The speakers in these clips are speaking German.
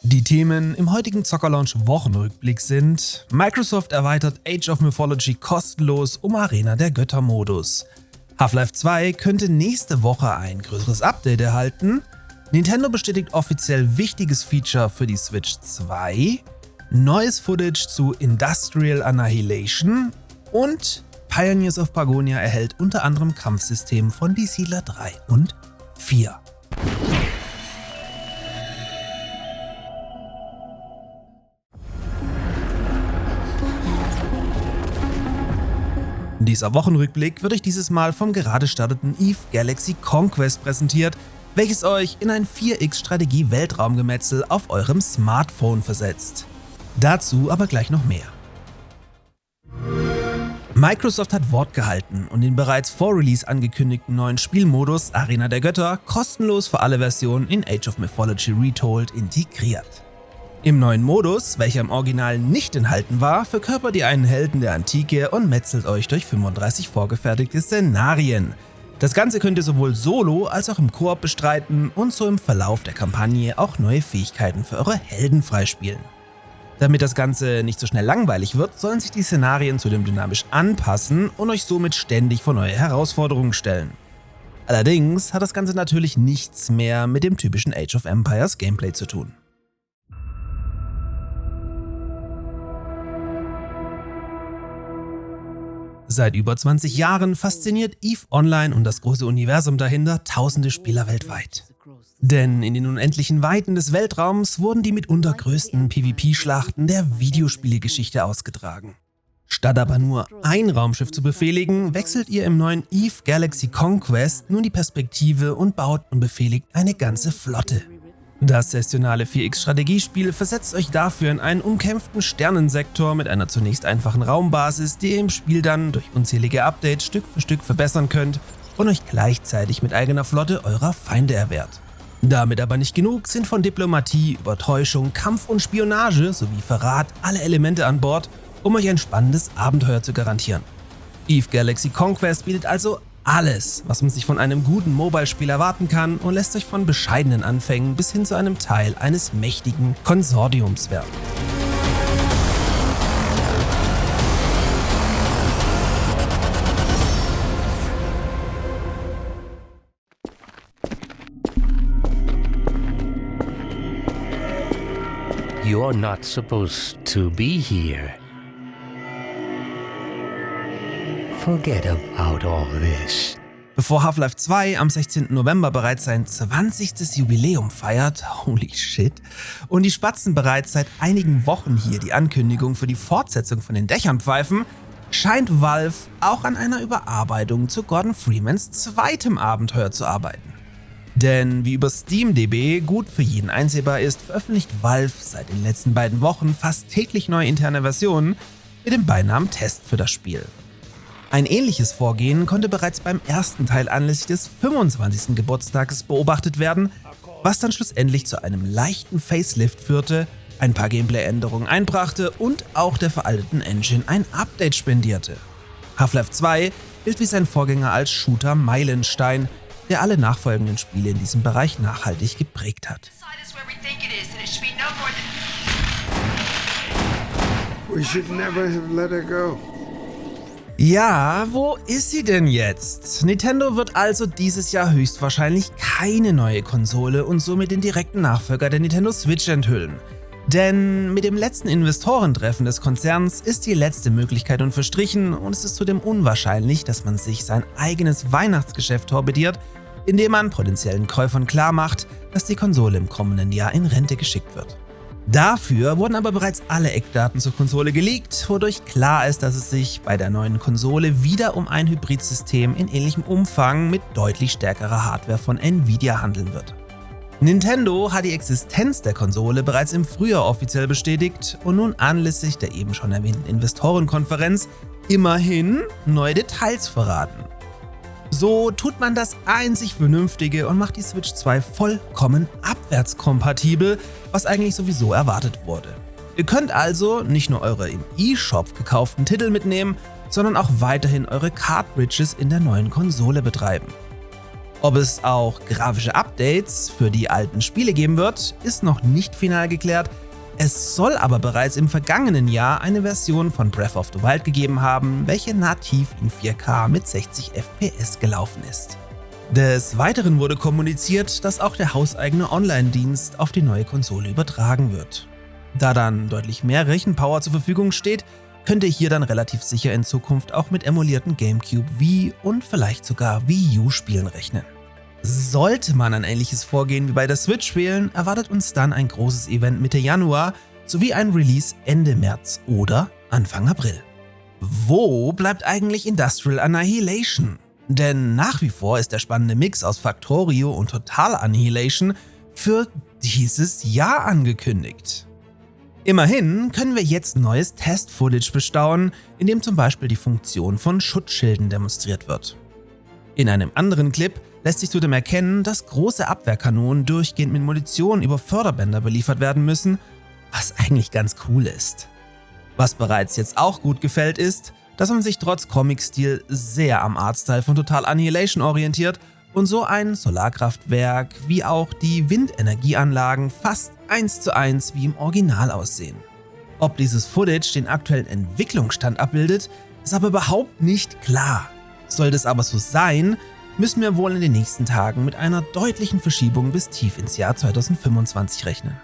Die Themen im heutigen Zocker-Launch-Wochenrückblick sind: Microsoft erweitert Age of Mythology kostenlos um Arena der Götter-Modus. Half-Life 2 könnte nächste Woche ein größeres Update erhalten. Nintendo bestätigt offiziell wichtiges Feature für die Switch 2. Neues Footage zu Industrial Annihilation. Und Pioneers of Pagonia erhält unter anderem Kampfsystem von Die Siedler 3 und 4. Dieser Wochenrückblick wird euch dieses Mal vom gerade starteten EVE Galaxy Conquest präsentiert, welches euch in ein 4X-Strategie-Weltraumgemetzel auf eurem Smartphone versetzt. Dazu aber gleich noch mehr. Microsoft hat Wort gehalten und den bereits vor Release angekündigten neuen Spielmodus Arena der Götter kostenlos für alle Versionen in Age of Mythology Retold integriert. Im neuen Modus, welcher im Original nicht enthalten war, verkörpert ihr einen Helden der Antike und metzelt euch durch 35 vorgefertigte Szenarien. Das Ganze könnt ihr sowohl solo als auch im Koop bestreiten und so im Verlauf der Kampagne auch neue Fähigkeiten für eure Helden freispielen. Damit das Ganze nicht so schnell langweilig wird, sollen sich die Szenarien zudem dynamisch anpassen und euch somit ständig vor neue Herausforderungen stellen. Allerdings hat das Ganze natürlich nichts mehr mit dem typischen Age of Empires Gameplay zu tun. Seit über 20 Jahren fasziniert EVE Online und das große Universum dahinter tausende Spieler weltweit. Denn in den unendlichen Weiten des Weltraums wurden die mitunter größten PvP-Schlachten der Videospielegeschichte ausgetragen. Statt aber nur ein Raumschiff zu befehligen, wechselt ihr im neuen EVE Galaxy Conquest nun die Perspektive und baut und befehligt eine ganze Flotte. Das sessionale 4X-Strategiespiel versetzt euch dafür in einen umkämpften Sternensektor mit einer zunächst einfachen Raumbasis, die ihr im Spiel dann durch unzählige Updates Stück für Stück verbessern könnt und euch gleichzeitig mit eigener Flotte eurer Feinde erwehrt. Damit aber nicht genug, sind von Diplomatie über Täuschung, Kampf und Spionage sowie Verrat alle Elemente an Bord, um euch ein spannendes Abenteuer zu garantieren. EVE Galaxy Conquest bietet also alles, was man sich von einem guten Mobile-Spiel erwarten kann und lässt euch von bescheidenen Anfängen bis hin zu einem Teil eines mächtigen Konsortiums werden. You're not supposed to be here. Forget about all this. Bevor Half-Life 2 am 16. November bereits sein 20. Jubiläum feiert, holy shit, und die Spatzen bereits seit einigen Wochen hier die Ankündigung für die Fortsetzung von den Dächern pfeifen, scheint Valve auch an einer Überarbeitung zu Gordon Freemans zweitem Abenteuer zu arbeiten. Denn wie über SteamDB gut für jeden einsehbar ist, veröffentlicht Valve seit den letzten beiden Wochen fast täglich neue interne Versionen mit dem Beinamen Test für das Spiel. Ein ähnliches Vorgehen konnte bereits beim ersten Teil anlässlich des 25. Geburtstages beobachtet werden, was dann schlussendlich zu einem leichten Facelift führte, ein paar Gameplay-Änderungen einbrachte und auch der veralteten Engine ein Update spendierte. Half-Life 2 gilt wie sein Vorgänger als Shooter-Meilenstein, der alle nachfolgenden Spiele in diesem Bereich nachhaltig geprägt hat. We should never have let her go. Ja, wo ist sie denn jetzt? Nintendo wird also dieses Jahr höchstwahrscheinlich keine neue Konsole und somit den direkten Nachfolger der Nintendo Switch enthüllen. Denn mit dem letzten Investorentreffen des Konzerns ist die letzte Möglichkeit nun verstrichen und es ist zudem unwahrscheinlich, dass man sich sein eigenes Weihnachtsgeschäft torpediert, indem man potenziellen Käufern klarmacht, dass die Konsole im kommenden Jahr in Rente geschickt wird. Dafür wurden aber bereits alle Eckdaten zur Konsole geleakt, wodurch klar ist, dass es sich bei der neuen Konsole wieder um ein Hybridsystem in ähnlichem Umfang mit deutlich stärkerer Hardware von Nvidia handeln wird. Nintendo hat die Existenz der Konsole bereits im Frühjahr offiziell bestätigt und nun anlässlich der eben schon erwähnten Investorenkonferenz immerhin neue Details verraten. So tut man das einzig Vernünftige und macht die Switch 2 vollkommen abwärtskompatibel, was eigentlich sowieso erwartet wurde. Ihr könnt also nicht nur eure im eShop gekauften Titel mitnehmen, sondern auch weiterhin eure Cartridges in der neuen Konsole betreiben. Ob es auch grafische Updates für die alten Spiele geben wird, ist noch nicht final geklärt. Es soll aber bereits im vergangenen Jahr eine Version von Breath of the Wild gegeben haben, welche nativ in 4K mit 60 FPS gelaufen ist. Des Weiteren wurde kommuniziert, dass auch der hauseigene Online-Dienst auf die neue Konsole übertragen wird. Da dann deutlich mehr Rechenpower zur Verfügung steht, könnt ihr hier dann relativ sicher in Zukunft auch mit emulierten GameCube, Wii und vielleicht sogar Wii U-Spielen rechnen. Sollte man ein ähnliches Vorgehen wie bei der Switch wählen, erwartet uns dann ein großes Event Mitte Januar sowie ein Release Ende März oder Anfang April. Wo bleibt eigentlich Industrial Annihilation? Denn nach wie vor ist der spannende Mix aus Factorio und Total Annihilation für dieses Jahr angekündigt. Immerhin können wir jetzt neues Test-Footage bestaunen, in dem zum Beispiel die Funktion von Schutzschilden demonstriert wird. In einem anderen Clip lässt sich zudem erkennen, dass große Abwehrkanonen durchgehend mit Munition über Förderbänder beliefert werden müssen, was eigentlich ganz cool ist. Was bereits jetzt auch gut gefällt ist, dass man sich trotz Comic-Stil sehr am Artstyle von Total Annihilation orientiert und so ein Solarkraftwerk wie auch die Windenergieanlagen fast 1:1 wie im Original aussehen. Ob dieses Footage den aktuellen Entwicklungsstand abbildet, ist aber überhaupt nicht klar. Sollte es aber so sein, müssen wir wohl in den nächsten Tagen mit einer deutlichen Verschiebung bis tief ins Jahr 2025 rechnen.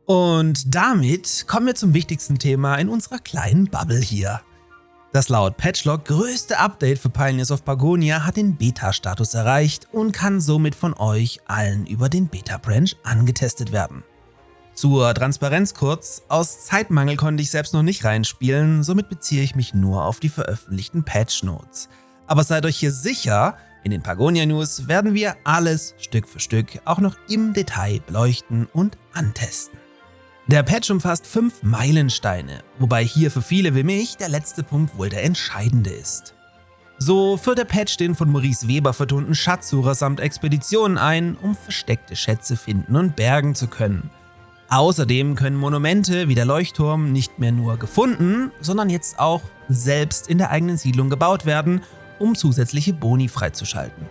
Und damit kommen wir zum wichtigsten Thema in unserer kleinen Bubble hier. Das laut Patchlog größte Update für Pioneers of Pagonia hat den Beta-Status erreicht und kann somit von euch allen über den Beta-Branch angetestet werden. Zur Transparenz kurz, aus Zeitmangel konnte ich selbst noch nicht reinspielen, somit beziehe ich mich nur auf die veröffentlichten Patch-Notes. Aber seid euch hier sicher, in den Pagonia News werden wir alles Stück für Stück auch noch im Detail beleuchten und antesten. Der Patch umfasst 5 Meilensteine, wobei hier für viele wie mich der letzte Punkt wohl der entscheidende ist. So führt der Patch den von Maurice Weber vertonten Schatzsucher samt Expeditionen ein, um versteckte Schätze finden und bergen zu können. Außerdem können Monumente wie der Leuchtturm nicht mehr nur gefunden, sondern jetzt auch selbst in der eigenen Siedlung gebaut werden, um zusätzliche Boni freizuschalten.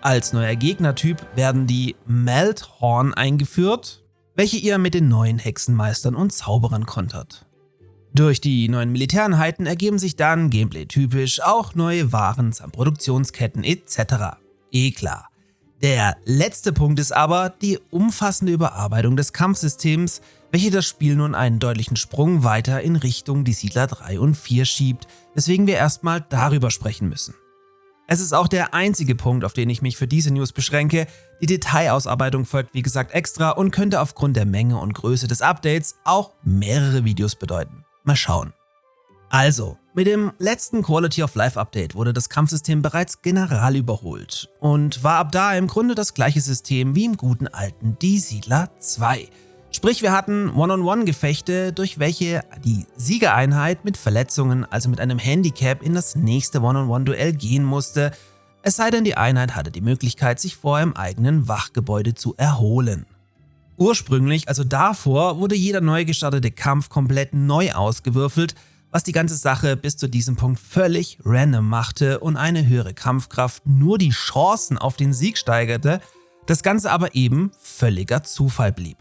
Als neuer Gegnertyp werden die Melthorn eingeführt, welche ihr mit den neuen Hexenmeistern und Zauberern kontert. Durch die neuen Militäreinheiten ergeben sich dann, gameplay-typisch, auch neue Waren samt Produktionsketten etc. Klar. Der letzte Punkt ist aber die umfassende Überarbeitung des Kampfsystems, welche das Spiel nun einen deutlichen Sprung weiter in Richtung die Siedler 3 und 4 schiebt, weswegen wir erstmal darüber sprechen müssen. Es ist auch der einzige Punkt, auf den ich mich für diese News beschränke. Die Detailausarbeitung folgt wie gesagt extra und könnte aufgrund der Menge und Größe des Updates auch mehrere Videos bedeuten. Mal schauen. Also, mit dem letzten Quality of Life Update wurde das Kampfsystem bereits general überholt und war ab da im Grunde das gleiche System wie im guten alten Die Siedler 2. Sprich, wir hatten One-on-One-Gefechte, durch welche die Siegereinheit mit Verletzungen, also mit einem Handicap, in das nächste One-on-One-Duell gehen musste, es sei denn, die Einheit hatte die Möglichkeit, sich vorher im eigenen Wachgebäude zu erholen. Ursprünglich, also davor, wurde jeder neu gestartete Kampf komplett neu ausgewürfelt, was die ganze Sache bis zu diesem Punkt völlig random machte und eine höhere Kampfkraft nur die Chancen auf den Sieg steigerte, das Ganze aber eben völliger Zufall blieb.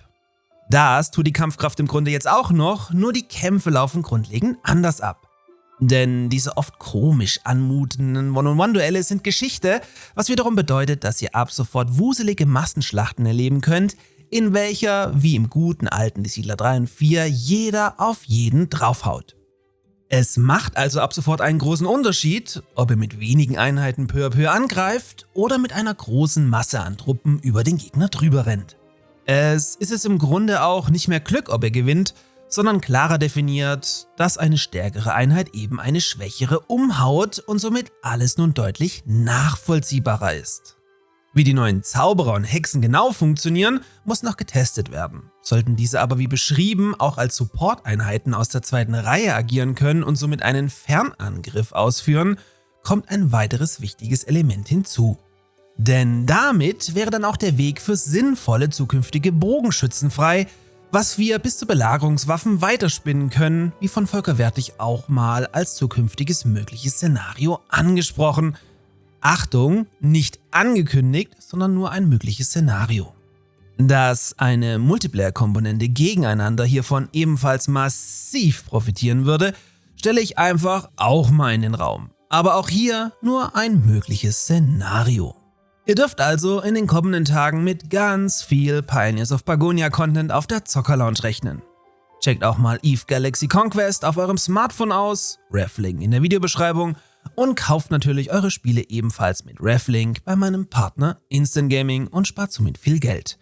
Das tut die Kampfkraft im Grunde jetzt auch noch, nur die Kämpfe laufen grundlegend anders ab. Denn diese oft komisch anmutenden One-on-One-Duelle sind Geschichte, was wiederum bedeutet, dass ihr ab sofort wuselige Massenschlachten erleben könnt, in welcher, wie im guten alten Die Siedler 3 und 4, jeder auf jeden draufhaut. Es macht also ab sofort einen großen Unterschied, ob ihr mit wenigen Einheiten peu à peu angreift oder mit einer großen Masse an Truppen über den Gegner drüber rennt. Es ist im Grunde auch nicht mehr Glück, ob ihr gewinnt, sondern klarer definiert, dass eine stärkere Einheit eben eine schwächere umhaut und somit alles nun deutlich nachvollziehbarer ist. Wie die neuen Zauberer und Hexen genau funktionieren, muss noch getestet werden. Sollten diese aber wie beschrieben auch als Support-Einheiten aus der zweiten Reihe agieren können und somit einen Fernangriff ausführen, kommt ein weiteres wichtiges Element hinzu. Denn damit wäre dann auch der Weg für sinnvolle zukünftige Bogenschützen frei, was wir bis zu Belagerungswaffen weiterspinnen können, wie von Volker Wertig auch mal als zukünftiges mögliches Szenario angesprochen. Achtung, nicht angekündigt, sondern nur ein mögliches Szenario. Dass eine Multiplayer-Komponente gegeneinander hiervon ebenfalls massiv profitieren würde, stelle ich einfach auch mal in den Raum. Aber auch hier nur ein mögliches Szenario. Ihr dürft also in den kommenden Tagen mit ganz viel Pioneers of Pagonia Content auf der Zocker-Lounge rechnen. Checkt auch mal EVE Galaxy Conquest auf eurem Smartphone aus, Reflink in der Videobeschreibung, und kauft natürlich eure Spiele ebenfalls mit Reflink bei meinem Partner Instant Gaming und spart somit viel Geld.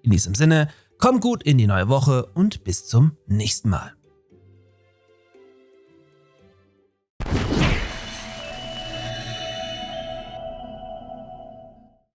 In diesem Sinne, kommt gut in die neue Woche und bis zum nächsten Mal.